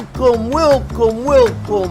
Welcome,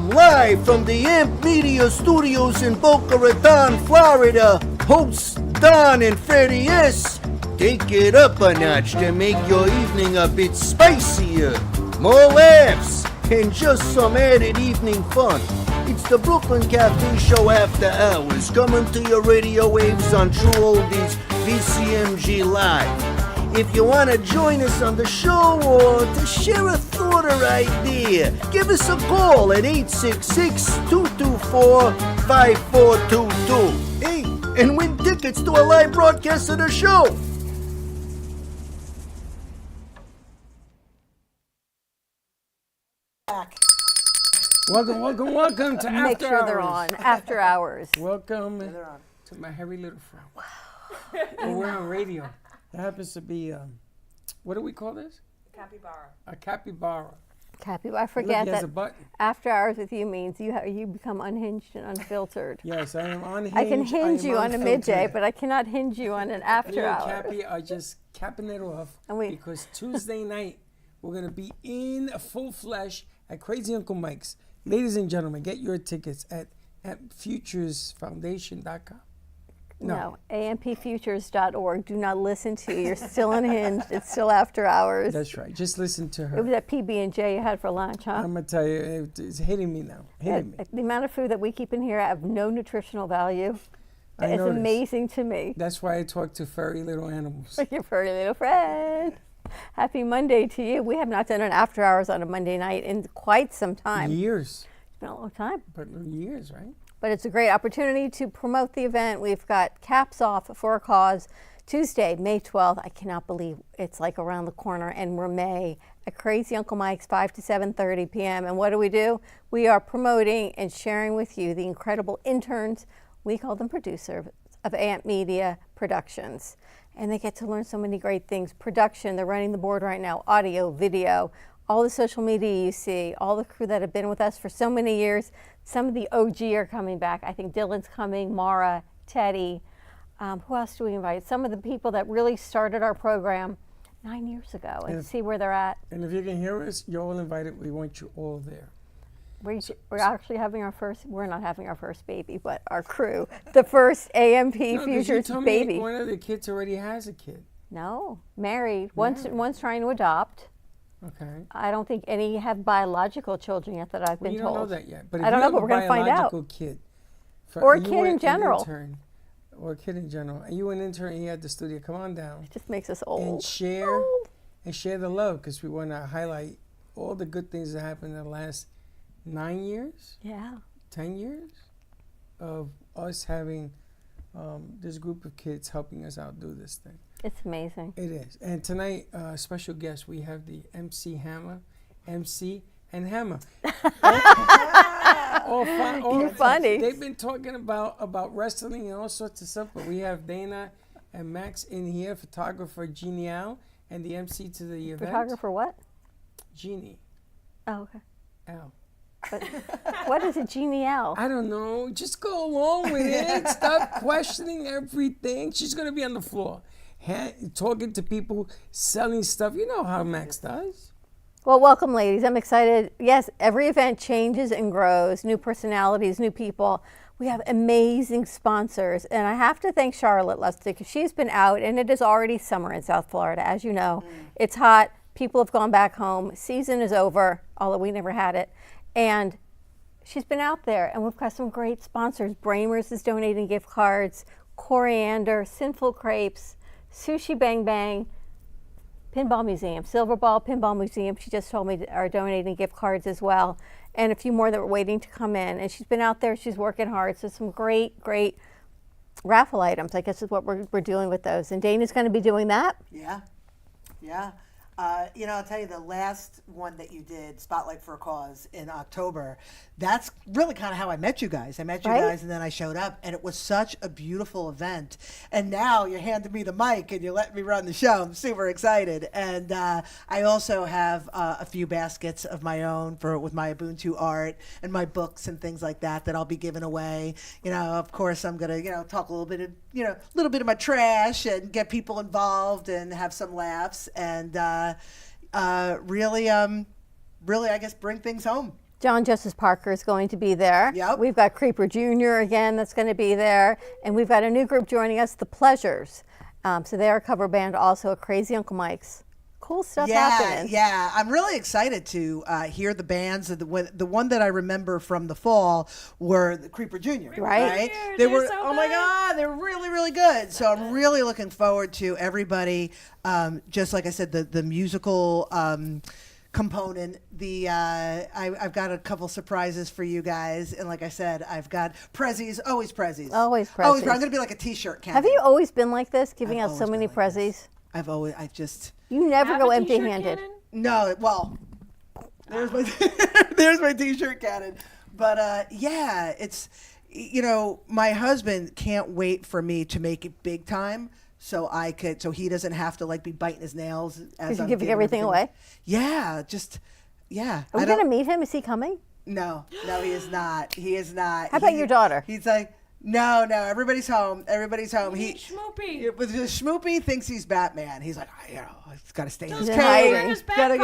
live from the AMP Media Studios in Boca Raton, Florida. Hosts Don and Freddie S. Take it up a notch to make your evening a bit spicier. More laughs and just some added evening fun. It's the Brooklyn Cafe Show After Hours, coming to your radio waves on True Oldies VCMG Live. If you want to join us on the show or to share a thought or idea, give us a call at 866-224-5422. Hey, and win tickets to a live broadcast of the show. Welcome to After Hours. Make sure they're on. After Hours. Welcome to my hairy little friend. Wow. We're on radio. That happens to be, what do we call this? Capybara. A capybara. Capybara. I forget Look, he has that a button. After Hours with you means you become unhinged and unfiltered. Yes, I am unhinged. I can hinge you on a unfiltered. midday, but I cannot hinge you on an after Me and hour. Cappy are just capping it off because Tuesday night we're going to be in full flesh at Crazy Uncle Mike's. Ladies and gentlemen, get your tickets at futuresfoundation.com. No, ampfutures.org. Do not listen to you. You're still unhinged. It's still After Hours. That's right. Just listen to her. It was that PB&J you had for lunch, huh? I'm going to tell you, it's hitting me now. Hitting me. The amount of food that we keep in here have no nutritional value. It's amazing to me. That's why I talk to furry little animals. Like your furry little friend. Happy Monday to you. We have not done an After Hours on a Monday night in quite some time. Years. It's been a long time. But years, right? But it's a great opportunity to promote the event. We've got Caps Off for a Cause Tuesday, May 12th. I cannot believe it's like around the corner, and we're May at Crazy Uncle Mike's, 5 to 7:30 p.m. And what do? We are promoting and sharing with you the incredible interns. We call them producers of AMP Media Productions. And they get to learn so many great things. Production, they're running the board right now, audio, video, all the social media you see, all the crew that have been with us for so many years. Some of the OG are coming back. I think Dylan's coming, Mara, Teddy. Who else do we invite? Some of the people that really started our program 9 years ago and see where they're at. And if you can hear us, you're all invited. We want you all there. We're actually having we're not having our first baby, but our crew, the first AMP Futures baby. One of the kids already has a kid. No, married. One's trying to adopt. Okay. I don't think any have biological children yet that I've been told. You don't know that yet. But I don't know, but we're going to find out. Kid, or a kid in general. Or a kid in general. And you an intern here at the studio. Come on down. It just makes us old. And share the love, because we want to highlight all the good things that happened in the last 9 years. Yeah. 10 years of us having this group of kids helping us out do this thing. It's amazing. It is. And tonight, special guest, we have the MC Hammer, MC and Hammer. You're funny. They've been talking about wrestling and all sorts of stuff, but we have Dana and Max in here, photographer Jeannie Al, and the MC to the event. Photographer what? Jeannie. Oh, okay. Al. But what is a genial? I don't know. Just go along with it. Stop questioning everything. She's going to be on the floor, talking to people, selling stuff. You know how Max does. Well, welcome, ladies. I'm excited. Yes, every event changes and grows. New personalities, new people. We have amazing sponsors. And I have to thank Charlotte Lustig, because she's been out, and it is already summer in South Florida. As you know, It's hot. People have gone back home. Season is over, although we never had it. And she's been out there, and we've got some great sponsors. Bramers is donating gift cards, Coriander, Sinful Crepes, Sushi Bang Bang, Pinball Museum, Silverball Pinball Museum, she just told me, are donating gift cards as well, and a few more that were waiting to come in. And she's been out there, she's working hard, so some great raffle items, I guess is what we're doing with those. And Dana's going to be doing that. Yeah. I'll tell you, the last one that you did, Spotlight for a Cause, in October, that's really kind of how I met you guys. I met you guys, and then I showed up, and it was such a beautiful event. And now you're handing me the mic, and you let me run the show. I'm super excited. And I also have a few baskets of my own with my Ubuntu art and my books and things like that I'll be giving away. Of course, I'm going to, talk a little bit of my trash and get people involved and have some laughs. And really, really, I guess, bring things home. John Justice Parker is going to be there. Yep. We've got Creeper Jr. again that's going to be there. And we've got a new group joining us, The Pleasures. So they're a cover band also at Crazy Uncle Mike's. Cool stuff happening. Yeah, I'm really excited to hear the bands. The one that I remember from the fall were the Creeper Jr. Right. They were, so oh my good. God, they're really, really good. So I'm really looking forward to everybody. Just like I said, the musical component. I've got a couple surprises for you guys, and like I said, I've got Prezzies, always Prezzies. Always Always, Prezzies. I'm gonna be like a T-shirt cannon. Have you always been like this, giving I've out so always many been like this. prezzies? I just. You never Have go a t-shirt empty-handed. cannon? No, well, there's my there's my T-shirt cannon. But yeah, it's my husband can't wait for me to make it big time, so he doesn't have to like be biting his nails as You're I'm giving giving everything away? Yeah, yeah. Are we going to meet him? Is he coming? No, he is not. He is not. How about your daughter? He's like, no, everybody's home. Everybody's home. Schmoopy. With the Schmoopy thinks he's Batman. He's like, he's got to stay in his He's cave. hiding. His bat They're going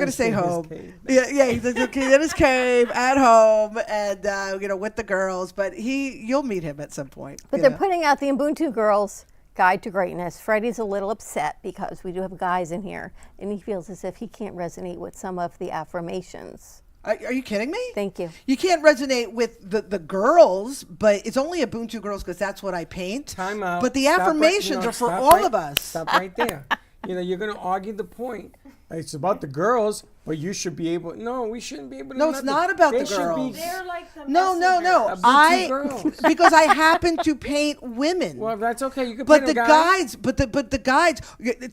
to stay in his home. cave. Yeah, he's in his cave at home, and with the girls. But you'll meet him at some point. But they're putting out the Ubuntu Girls Guide to Greatness. Freddie's a little upset because we do have guys in here, and he feels as if he can't resonate with some of the affirmations. Are you kidding me? Thank you. You can't resonate with the girls, but it's only Ubuntu Girls because that's what I paint. Time out. But the Stop affirmations are for stop all of us. Stop right there. You're going to argue the point. It's about the girls, but you should be able. No, we shouldn't be able to. No, it's not about the girls. They're like the No. Ubuntu girls. Because I happen to paint women. Well, that's okay. You can But paint the a guy. guides, but the guides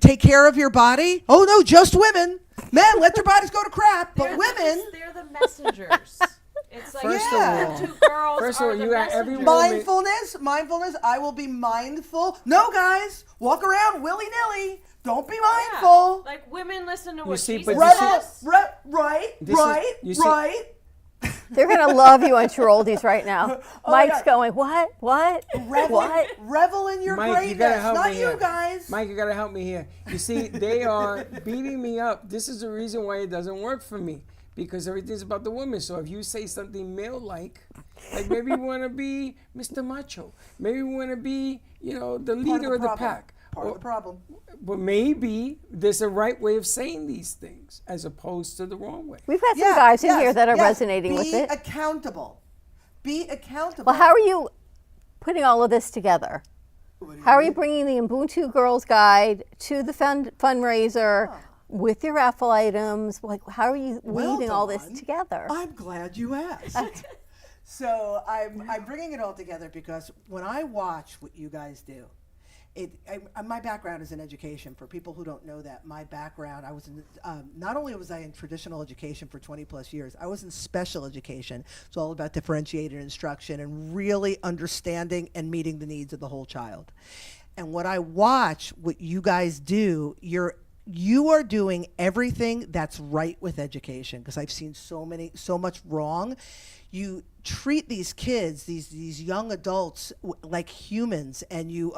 take care of your body. Oh no, just women. Men, let your bodies go to crap. But women, They're the messengers. It's like First of the all- two girls first of are all, the you got every messengers. woman- mindfulness. I will be mindful. No, guys, walk around willy nilly. Don't be Yeah. mindful. Like women listen to what see, Jesus but this says. Right. you see- They're going to love you on your oldies right now. Oh my Mike's God. going, what? What? Revel in your Mike, you greatness. gotta help Not me you here. guys. Mike, you gotta help me here. You see, they are beating me up. This is the reason why it doesn't work for me. Because everything's about the women. So if you say something male-like maybe you want to be Mr. Macho. Maybe we want to be, the leader of the pack. Part of the problem. But maybe there's a right way of saying these things as opposed to the wrong way. We've got some guys in here that are yes. resonating with it. Be accountable. Be accountable. Well, how are you putting all of this together? How are you bringing the Ubuntu Girls Guide to the fundraiser with your raffle items? Like, how are you weaving all this Dawn, together? I'm glad you asked. So I'm bringing it all together because when I watch what you guys do, my background is in education. For people who don't know that, my background, I was in, not only was I in traditional education for 20 plus years, I was in special education. It's all about differentiated instruction and really understanding and meeting the needs of the whole child. And what I watch, what you guys do, you are doing everything that's right with education, because I've seen so much wrong. You treat these kids, these young adults, like humans, and you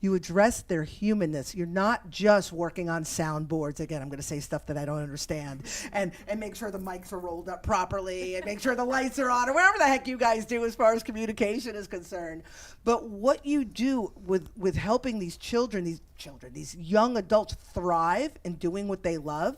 address their humanness. You're not just working on soundboards. Again, I'm going to say stuff that I don't understand, and make sure the mics are rolled up properly, and make sure the lights are on, or whatever the heck you guys do as far as communication is concerned. But what you do with helping these children, these young adults thrive in doing what they love,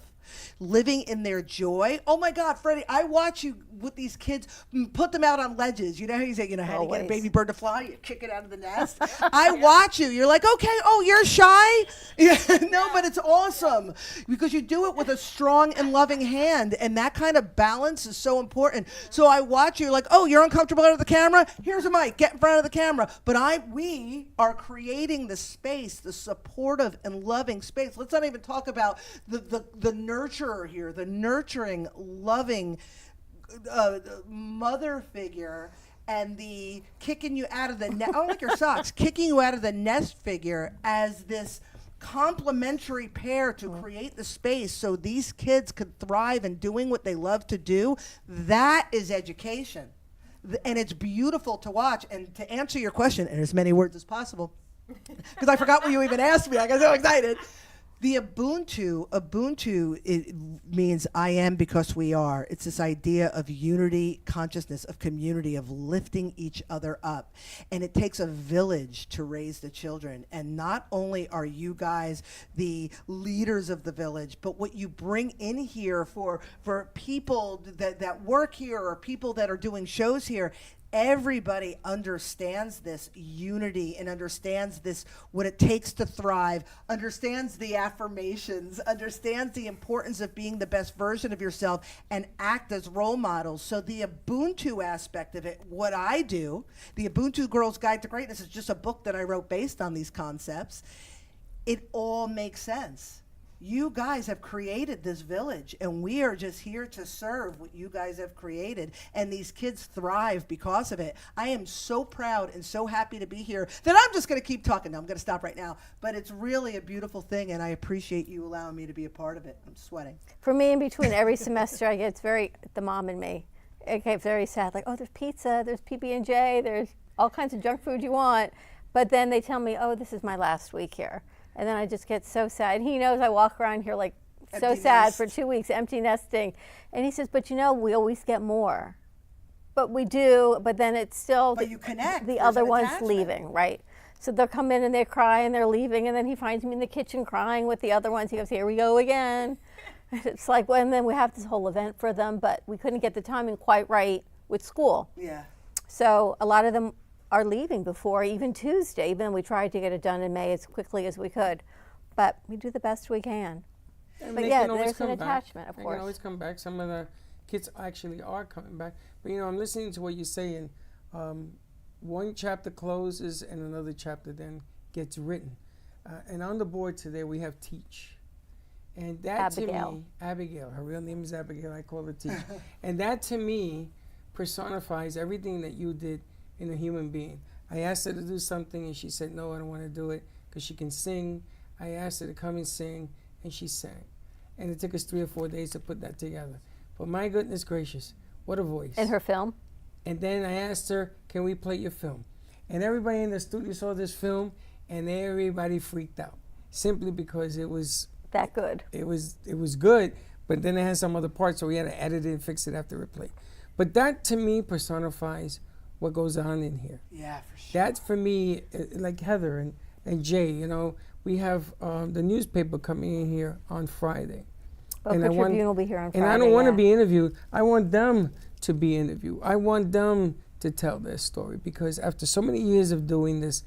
living in their joy. Oh my God, Freddie, I watch you with these kids, put them out on ledges. You know how you say, how do you get a baby bird to fly? You kick it out of the nest. I watch you. You're like, okay, you're shy? Yeah, no, but it's awesome because you do it with a strong and loving hand, and that kind of balance is so important. So I watch you, like, you're uncomfortable out of the camera? Here's a mic. Get in front of the camera. But we are creating the space, the supportive and loving space. Let's not even talk about the nurturer here, the nurturing, loving mother figure, and the kicking you out of the nest. I don't like your socks. Kicking you out of the nest figure as this complementary pair to create the space so these kids could thrive in doing what they love to do. That is education. And it's beautiful to watch. And to answer your question in as many words as possible, because I forgot what you even asked me. I got so excited. The Ubuntu, it means I am because we are. It's this idea of unity, consciousness, of community, of lifting each other up. And it takes a village to raise the children. And not only are you guys the leaders of the village, but what you bring in here for people that work here or people that are doing shows here, everybody understands this unity and understands this, what it takes to thrive, understands the affirmations, understands the importance of being the best version of yourself and act as role models. So the Ubuntu aspect of it, what I do, the Ubuntu Girls Guide to Greatness is just a book that I wrote based on these concepts. It all makes sense. You guys have created this village, and we are just here to serve what you guys have created, and these kids thrive because of it. I am so proud and so happy to be here that I'm just going to keep talking. Now, I'm going to stop right now, but it's really a beautiful thing, and I appreciate you allowing me to be a part of it. I'm sweating. For me, in between every semester, I get the mom in me. It gets very sad, like, oh, there's pizza, there's PB&J, there's all kinds of junk food you want, but then they tell me, oh, this is my last week here. And then I just get so sad. And he knows I walk around here like so Empty sad nest. for 2 weeks, empty nesting. And he says, but you know, we always get more. But we do, but then it's still But you connect. the There's other an one's attachment. leaving, right? So they'll come in and they cry and they're leaving. And then he finds me in the kitchen crying with the other ones. He goes, here we go again. It's like, well, and then we have this whole event for them, but we couldn't get the timing quite right with school. Yeah. So a lot of them are leaving before even Tuesday, even though we tried to get it done in May as quickly as we could. But we do the best we can. And But they yeah, can always there's an come back. attachment, of They course. can always come back. Some of the kids actually are coming back. But you know, I'm listening to what you're saying. One chapter closes and another chapter then gets written. And on the board today we have Teach. And that to me, Abigail, her real name is Abigail, I call her Teach. And that to me personifies everything that you did in a human being. I asked her to do something and she said, no, I don't want to do it because she can sing. I asked her to come and sing and she sang. And it took us 3 or 4 days to put that together. But my goodness gracious, what a voice. In her film? And then I asked her, can we play your film? And everybody in the studio saw this film and everybody freaked out simply because it was That good. it was good, but then it had some other parts, so we had to edit it and fix it after it played. But that to me personifies what goes on in here. Yeah, for sure. That for me, like Heather and Jay, you know, we have the newspaper coming in here on Friday. Boca And I want- Tribune will be here on Friday. And I don't want to yeah. be interviewed. I want them to be interviewed. I want them to tell their story because after so many years of doing this,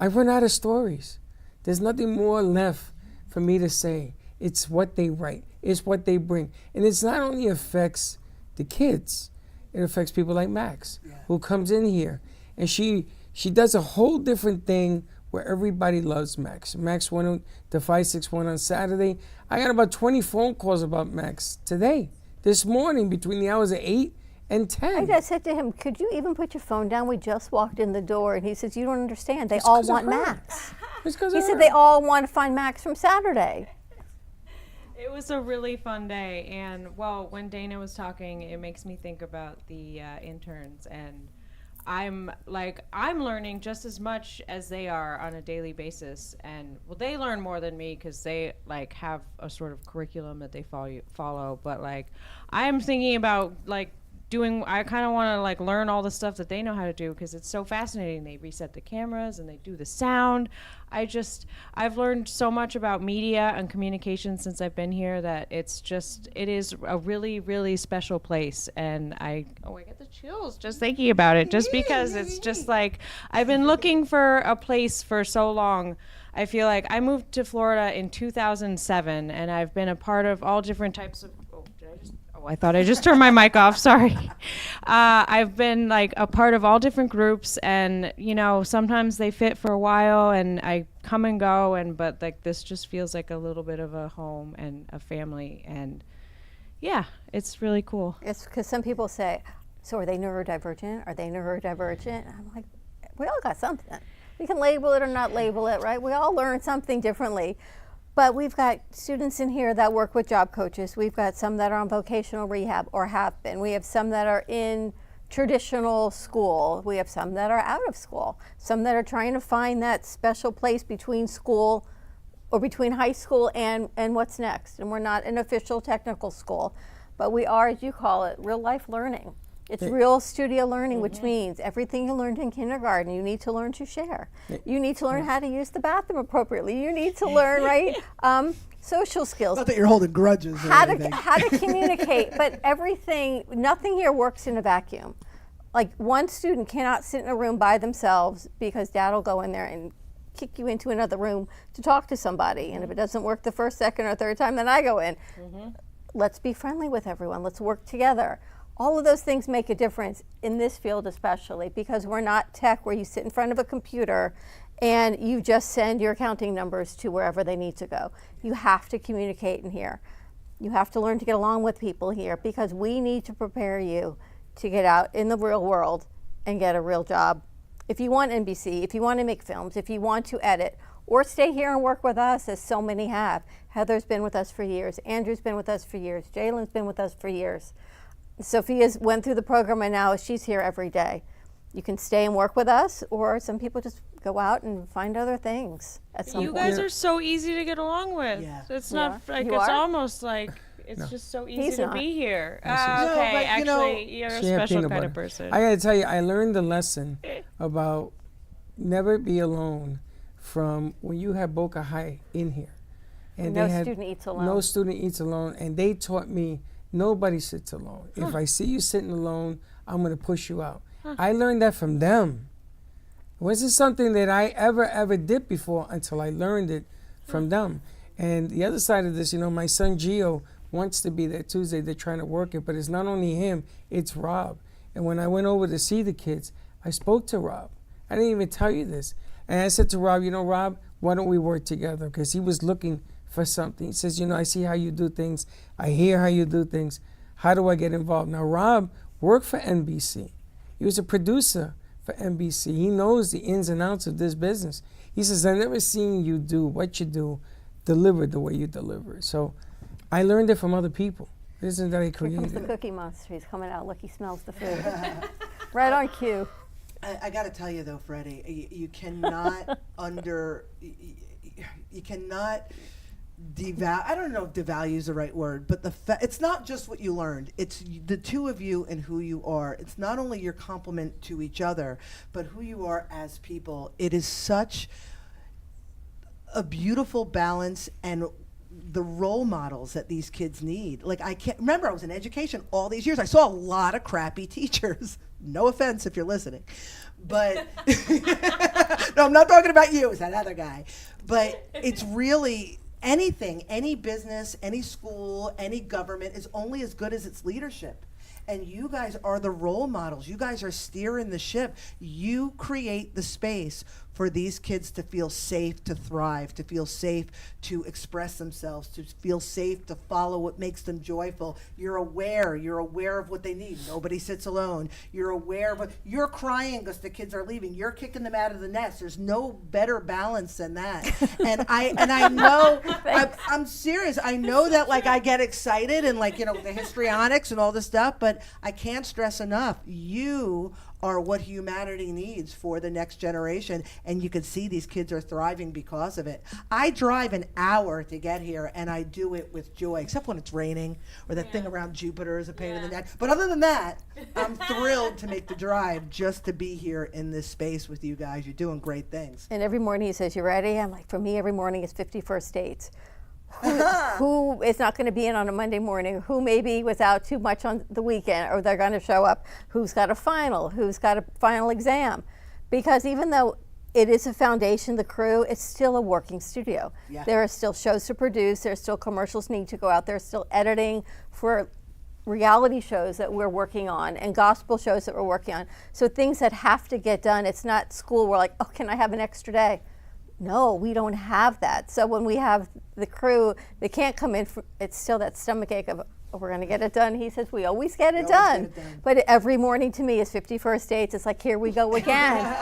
I've run out of stories. There's nothing more left for me to say. It's what they write. It's what they bring. And it's not only affects the kids, it affects people like Max, who comes in here. And she does a whole different thing where everybody loves Max. Max went to 561 on Saturday. I got about 20 phone calls about Max today, this morning, between the hours of 8 and 10. I said to him, could you even put your phone down? We just walked in the door. And he says, you don't understand. They It's all 'cause of want her. Max. It's 'cause He of said her. they all want to find Max from Saturday. It was a really fun day, and well, when Dana was talking, it makes me think about the interns, and I'm learning just as much as they are on a daily basis, and well, they learn more than me because they like have a sort of curriculum that they follow, but like I'm thinking about like I kind of want to like learn all the stuff that they know how to do because it's so fascinating. They reset the cameras and they do the sound. I've learned so much about media and communication since I've been here that it is a really, really special place. And I get the chills just thinking about it, just because it's just like, I've been looking for a place for so long. I feel like I moved to Florida in 2007 and I've been a part of all different types of, I thought I just turned my mic off. Sorry. I've been like a part of all different groups, and you know, sometimes they fit for a while, and I come and go. But like this just feels like a little bit of a home and a family, and yeah, it's really cool. It's because some people say, so are they neurodivergent? Are they neurodivergent? I'm like, we all got something. We can label it or not label it, right? We all learn something differently. But we've got students in here that work with job coaches. We've got some that are on vocational rehab or have been. We have some that are in traditional school. We have some that are out of school. Some that are trying to find that special place between school or between high school and what's next. And we're not an official technical school, but we are, as you call it, real life learning. It's real studio learning, which means everything you learned in kindergarten, you need to learn to share. You need to learn how to use the bathroom appropriately. You need to learn, right, social skills. Not that you're holding grudges or How anything. to communicate, but everything, nothing here works in a vacuum. Like one student cannot sit in a room by themselves because dad will go in there and kick you into another room to talk to somebody. And if it doesn't work the first, second, or third time, then I go in. Let's be friendly with everyone. Let's work together. All of those things make a difference in this field especially because we're not tech where you sit in front of a computer and you just send your accounting numbers to wherever they need to go. You have to communicate in here. You have to learn to get along with people here because we need to prepare you to get out in the real world and get a real job. If you want NBC, if you want to make films, if you want to edit, or stay here and work with us, as so many have. Heather's been with us for years. Andrew's been with us for years. Jalen's been with us for years. Sophia's went through the program and now she's here every day. You can stay and work with us, or some people just go out and find other things at some You point. guys are so easy to get along with. Yeah. It's not like You it's are? almost like it's just so easy He's to not. be here. No, Okay, but, you know, actually, you're a She had special peanut kind of butter. person. I gotta tell you, I learned the lesson about never be alone from when you had Boca High in here. And No they had student eats alone. No student eats alone. And they taught me nobody sits alone. If I see you sitting alone, I'm gonna push you out. I learned that from them. It wasn't something that I ever did before until I learned it from them. And the other side of this, you know, my son Gio wants to be there Tuesday. They're trying to work it, but it's not only him, it's Rob. And when I went over to see the kids, I spoke to Rob. I didn't even tell you this. And I said to Rob, you know, Rob, why don't we work together? Because he was looking for something. He says, you know, I see how you do things. I hear how you do things. How do I get involved? Now, Rob worked for NBC. He was a producer for NBC. He knows the ins and outs of this business. He says, I've never seen you do what you do, deliver the way you deliver it. So I learned it from other people. It isn't that I Here comes created the it. Cookie Monster. He's coming out. Look, he smells the food. Right on cue. I got to tell you though, Freddie, you cannot you cannot I don't know if devalue is the right word, but it's not just what you learned. It's the two of you and who you are. It's not only your complement to each other, but who you are as people. It is such a beautiful balance and the role models that these kids need. Like I can't remember, I was in education all these years. I saw a lot of crappy teachers. No offense if you're listening, but no, I'm not talking about you. It's that other guy. But it's really anything, any business, any school, any government is only as good as its leadership. And you guys are the role models. You guys are steering the ship. You create the space for these kids to feel safe, to thrive, to feel safe, to express themselves, to feel safe, to follow what makes them joyful. You're aware of what they need. Nobody sits alone. You're aware of you're crying because the kids are leaving. You're kicking them out of the nest. There's no better balance than that. And I know, I'm serious. I know that like I get excited and like, you know, the histrionics and all this stuff, but I can't stress enough. You are what humanity needs for the next generation, and you can see these kids are thriving because of it. I drive an hour to get here, and I do it with joy, except when it's raining or that thing around Jupiter is a pain in the neck. But other than that, I'm thrilled to make the drive just to be here in this space with you guys. You're doing great things. And every morning he says, you ready? I'm like, for me, every morning is 51st dates. Who is not going to be in on a Monday morning? Who maybe was out too much on the weekend, or they're going to show up? Who's got a final? Who's got a final exam? Because even though it is a foundation, the crew, it's still a working studio. Yeah. There are still shows to produce. There's still commercials need to go out. There's still editing for reality shows that we're working on and gospel shows that we're working on. So things that have to get done. It's not school. We're like, oh, can I have an extra day? No, we don't have that. So when we have the crew, they can't come in. It's still that stomach ache of, oh, we're going to get it done. He says, we always get it done. But every morning to me is 51st dates. It's like, here we go again.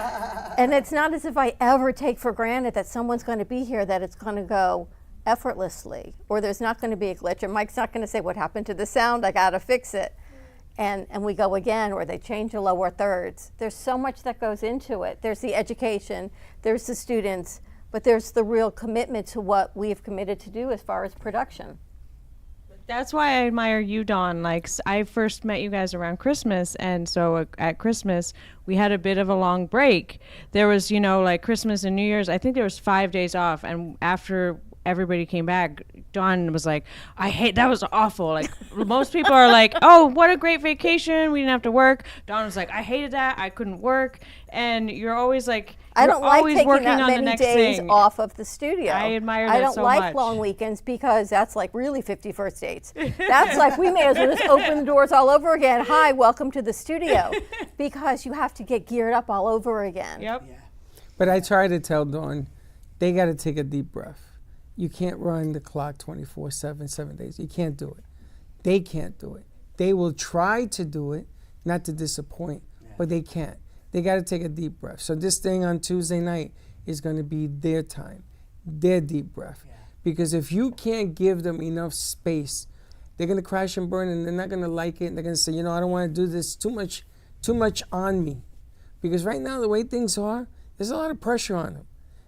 And it's not as if I ever take for granted that someone's going to be here, that it's going to go effortlessly, or there's not going to be a glitch, or Mike's not going to say, what happened to the sound? I got to fix it. And we go again, or they change the lower thirds. There's so much that goes into it. There's the education, there's the students, but there's the real commitment to what we have committed to do as far as production. That's why I admire you, Dawn. Like, I first met you guys around Christmas, and so at Christmas we had a bit of a long break. There was, like Christmas and New Year's, I think there was 5 days off, and after everybody came back, Dawn was like, that was awful. Like, most people are like, oh, what a great vacation, we didn't have to work. Dawn was like, I hated that, I couldn't work. And you're always like, I don't like always taking working that on the many next days thing. off of the studio. I admire I that don't so like much. long weekends because that's like really 51st dates. That's like we may as well just open the doors all over again. Hi, welcome to the studio, because you have to get geared up all over again. Yep. Yeah. But I try to tell Dawn, they got to take a deep breath. You can't run the clock 24/7, 7 days. You can't do it. They can't do it. They will try to do it, not to disappoint, but they can't. They got to take a deep breath. So this thing on Tuesday night is going to be their time, their deep breath. Yeah. Because if you can't give them enough space, they're going to crash and burn, and they're not going to like it. And they're going to say, I don't want to do this, too much on me. Because right now, the way things are, there's a lot of pressure on them.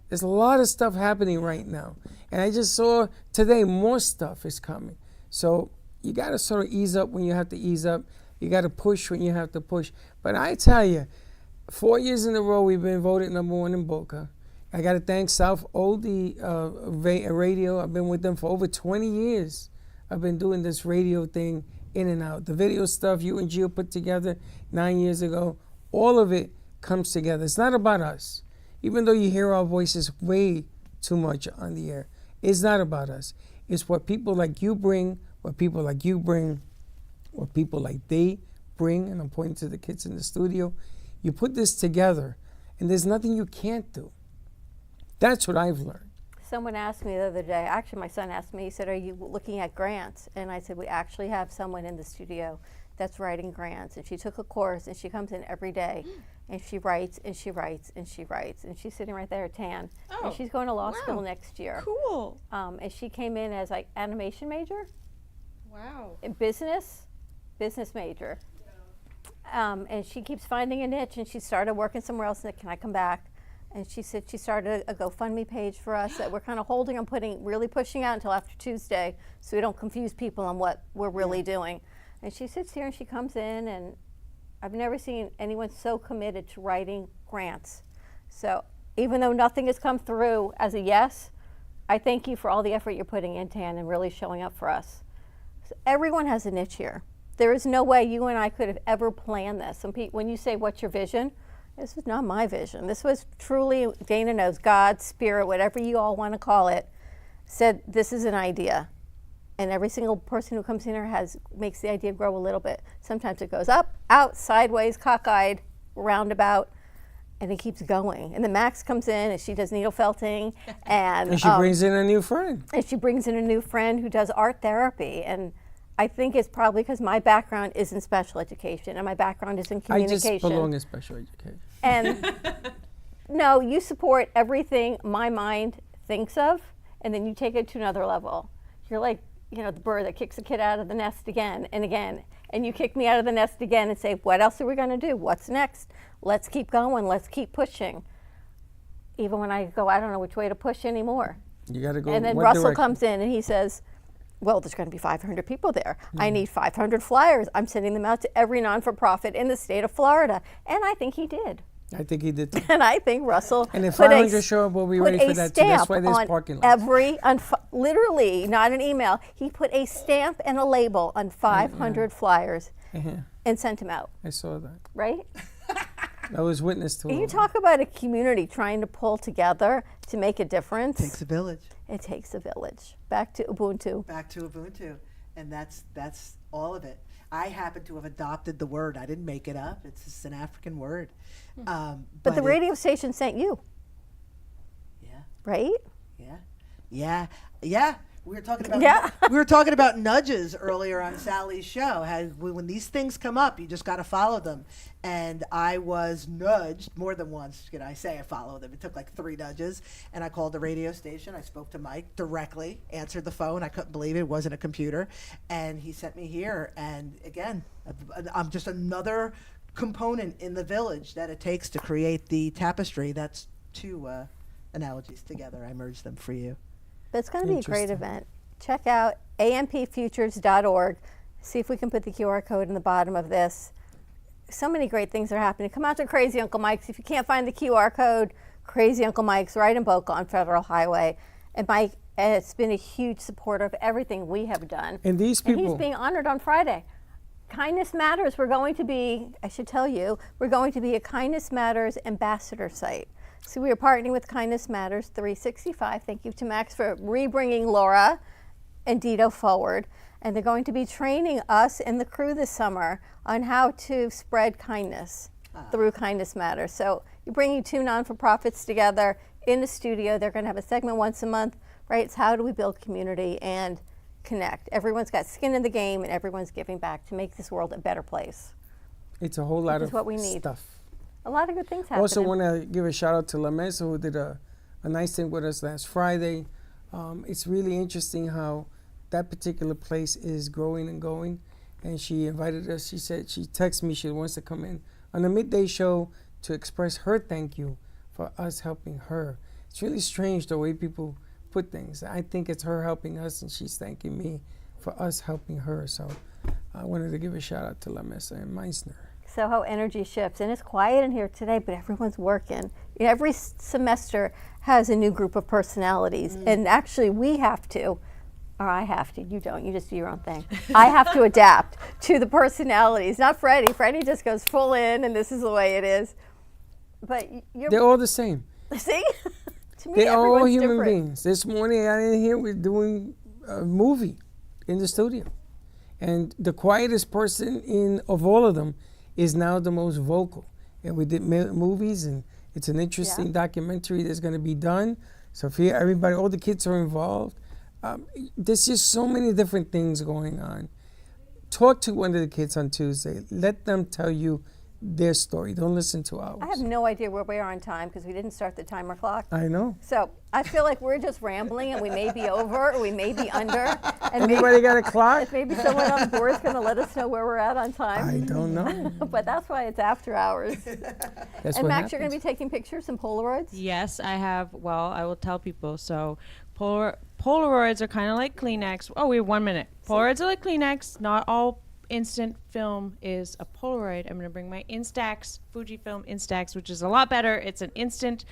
There's a lot of stuff happening right now. And I just saw today more stuff is coming. So you got to sort of ease up when you have to ease up. You got to push when you have to push. But I tell you, 4 years in a row, we've been voted #1 in Boca. I got to thank South Oldie Radio. I've been with them for over 20 years. I've been doing this radio thing in and out. The video stuff you and Gio put together 9 years ago, all of it comes together. It's not about us. Even though you hear our voices way too much on the air, it's not about us. It's what people like you bring, what people like you bring, what people like they bring, and I'm pointing to the kids in the studio. You put this together, and there's nothing you can't do. That's what I've learned. Someone asked me the other day, actually my son asked me, he said, are you looking at grants? And I said, we actually have someone in the studio that's writing grants. And she took a course, and she comes in every day, and she writes, and she writes, and she writes. And she's sitting right there, Tan. Oh, and she's going to law wow. school next year. Cool. And she came in as like animation major, Wow. in business major. And she keeps finding a niche, and she started working somewhere else, and said, can I come back? And she said she started a GoFundMe page for us that we're kind of holding and really pushing out until after Tuesday, so we don't confuse people on what we're really doing. And she sits here and she comes in, and I've never seen anyone so committed to writing grants. So even though nothing has come through as a yes, I thank you for all the effort you're putting in, Tan, and really showing up for us. So everyone has a niche here. There is no way you and I could have ever planned this. When you say, what's your vision? This was not my vision. This was truly, Dana knows, God, spirit, whatever you all want to call it, said this is an idea. And every single person who comes in here makes the idea grow a little bit. Sometimes it goes up, out, sideways, cockeyed, roundabout, and it keeps going. And then Max comes in, and she does needle felting. And she brings in a new friend. And she brings in a new friend who does art therapy. And I think it's probably because my background is in special education, and my background is in communication. I just belong in special education. And no, you support everything my mind thinks of, and then you take it to another level. You're like, the bird that kicks a kid out of the nest again and again, and you kick me out of the nest again and say, what else are we going to do? What's next? Let's keep going. Let's keep pushing. Even when I go, I don't know which way to push anymore. You got to go. And then Russell comes in and he says, well, there's going to be 500 people there. I need 500 flyers. I'm sending them out to every non-for-profit in the state of Florida. And I think he did. I think he did too. And I think Russell And if put 500 show up, we'll be ready for that too. That's why there's parking lots. Literally, not an email. He put a stamp and a label on 500 flyers and sent them out. I saw that. Right? I was witness to it. You talk about a community trying to pull together to make a difference. Takes a village. It takes a village. Back to Ubuntu. Back to Ubuntu, and that's all of it. I happen to have adopted the word. I didn't make it up. It's just an African word. But the radio station sent you. Yeah. Right? Yeah. We were talking about nudges earlier on Sally's show. When these things come up, you just got to follow them. And I was nudged more than once. I say I followed them. It took like 3 nudges. And I called the radio station. I spoke to Mike directly, answered the phone. I couldn't believe it wasn't a computer. And he sent me here. And again, I'm just another component in the village that it takes to create the tapestry that's to analogies together. I merged them for you. But it's going to be a great Interesting. event. Check out ampfutures.org. See if we can put the QR code in the bottom of this. So many great things are happening. Come out to Crazy Uncle Mike's. If you can't find the QR code, Crazy Uncle Mike's right in Boca on Federal Highway. And Mike has been a huge supporter of everything we have done. And these And people, he's being honored on Friday. Kindness Matters, we're going to be, I should tell you, we're going to be a Kindness Matters ambassador site. So we are partnering with Kindness Matters 365. Thank you to Max for rebringing Laura and Dito forward. And they're going to be training us and the crew this summer on how to spread kindness through Kindness Matters. So you're bringing two non-for-profits together in the studio. They're going to have a segment once a month, right? It's how do we build community and connect. Everyone's got skin in the game and everyone's giving back to make this world a better place. it's a whole lot is of what we need. stuff. A lot of good things happening. Also want to give a shout out to La Mesa, who did a nice thing with us last Friday. It's really interesting how that particular place is growing and going. And she invited us. She said, she texted me, she wants to come in on the midday show to express her thank you for us helping her. It's really strange the way people put things. I think it's her helping us and she's thanking me for us helping her. So I wanted to give a shout out to La Mesa and Meissner. So how energy shifts, and it's quiet in here today, but everyone's working. Every semester has a new group of personalities, and actually we have to, or I have to, you don't, you just do your own thing. I have to adapt to the personalities, not Freddie. Freddie just goes full in, and this is the way it is. But you're, They're all the same. see? To me, They're all everyone's human different. beings. This morning I didn't hear we're doing a movie in the studio. And the quietest person of all of them is now the most vocal. And we did movies, and it's an interesting documentary that's going to be done. So if everybody, all the kids are involved. There's just so many different things going on. Talk to one of the kids on Tuesday. Let them tell you their story. Don't listen to ours. I have no idea where we are on time because we didn't start the timer clock. I know. So I feel like we're just rambling, and we may be over, or we may be under. And Anybody got a clock? maybe someone on board is going to let us know where we're at on time. I don't know. But that's why it's after hours. That's And what Max, you're going happens. to be taking pictures and Polaroids? Yes, I have. Well, I will tell people. So, Polaroids are kind of like Kleenex. Oh, we have 1 minute. Polaroids are like Kleenex. Not all instant film is a Polaroid. I'm going to bring my Instax, Fujifilm Instax, which is a lot better. It's an instant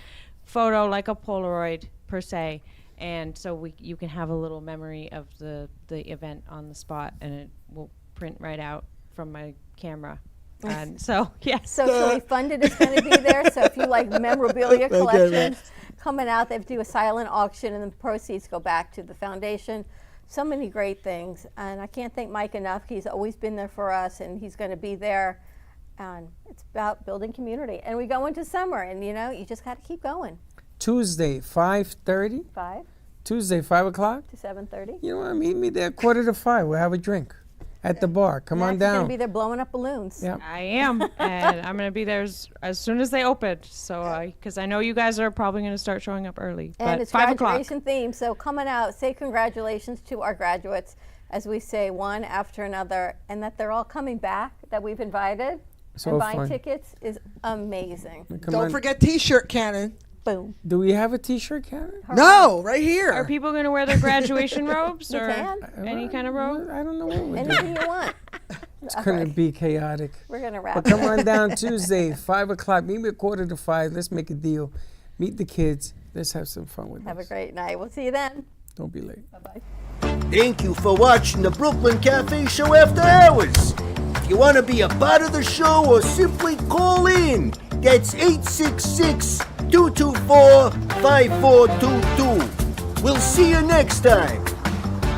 photo like a Polaroid per se. And so you can have a little memory of the event on the spot, and it will print right out from my camera. And so, yes. Socially Funded is going to be there. So if you like memorabilia collections coming out, they do a silent auction, and the proceeds go back to the foundation. So many great things. And I can't thank Mike enough. He's always been there for us, and he's going to be there. And it's about building community. And we go into summer, and you just got to keep going. Tuesday, 5:30. 5 Tuesday, 5 o'clock. to 7:30. You know what? Meet me there 4:45. We'll have a drink at the bar. Come on Max is going to down. be there blowing up balloons. Yeah. I am, and I'm going to be there as soon as they open. So, because I know you guys are probably going to start showing up early. And But it's 5 o'clock. graduation theme, so coming out, say congratulations to our graduates, as we say one after another, and that they're all coming back, that we've invited. So And buying fun. tickets is amazing. Come Don't on. forget T-shirt cannon. Boom. Do we have a T-shirt, Karen? No, right here. Are people going to wear their graduation robes You or can. any kind of robe? I don't know what we're doing. Anything you want. It's going to be chaotic. We're going to wrap But it come on down Tuesday, 5 o'clock. Meet me at 4:45. Let's make a deal. Meet the kids. Let's have some fun with Have a us. great night. We'll see you then. Don't be late. Bye-bye. Thank you for watching the Brooklyn Cafe Show After Hours. If you want to be a part of the show or simply call in, that's 866-224-5422. We'll see you next time.